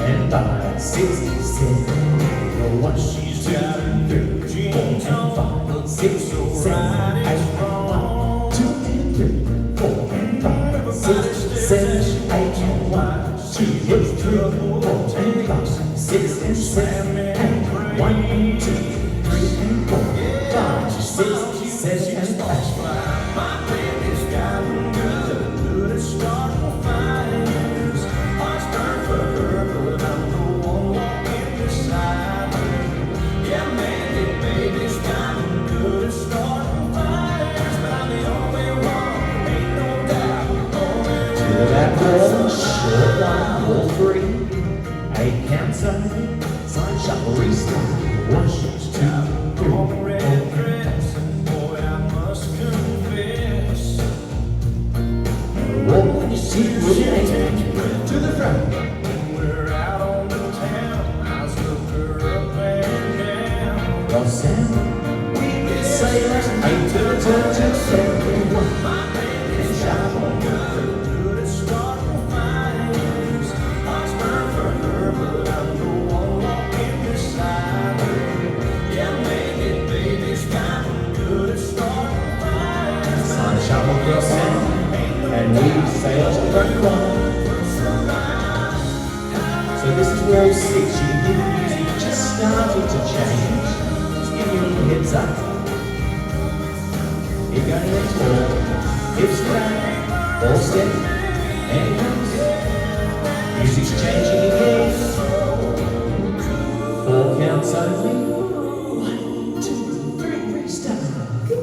And by 67, what she's got to do, she ain't and 5, 6, 7, 8, 1, 2, and 3, 4, and 5, 6, 7, 8, 1, 2, 3, 4, and 5, 6, and 7, 8, 1, 2, 3, and 4, 5, 6, 7, and 8. My baby's gotten good at starting fires. Hearts burn for her, but I'm the one walking beside her. Yeah, man, your baby's gotten good at starting fires, but I'm the only one, ain't no doubt, only To the back wall, short 1, wall 3, 8 counts only, side shuffle restart, 1 shot, 2, 3, 4, red dress. Boy, I must confess, walk when you see it, to the front. when we're out on the town, I look her up and down. Los Angeles, we can say that's 8 to the turn to 7, 1. My baby's gotten good at starting fires. Hearts burn for her, but I'm the one walking beside her. Yeah, maybe baby's gotten good at starting fires. Side shuffle cross and we sail to the front corner. So this is wall 6, you can hear the music just starting to change. Just give you a little heads up. You're going next wall, hips back, ball step, and it comes. Music's changing again. 4 counts only. 1, 2, 3, restart.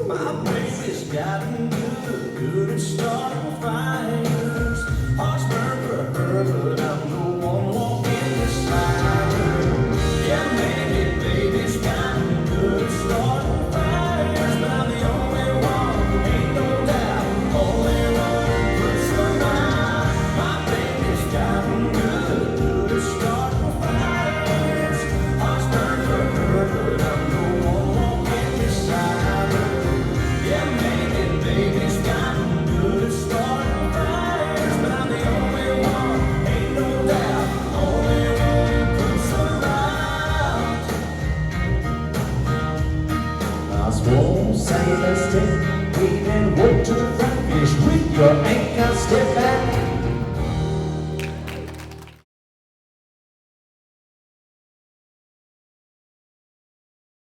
My baby's gotten good at starting fires. Hearts burn for her, but I'm the one walking beside her. Yeah, maybe baby's gotten good at starting fires, but I'm the only one, ain't no doubt, only one person. My baby's gotten good at starting fires. Hearts burn for her, but I'm the one walking beside her. Yeah, maybe baby's gotten good at starting fires, but I'm the only one, ain't no doubt, only one person around. Last wall, say let's step. We then walk to the front, finish with your anchor, step back.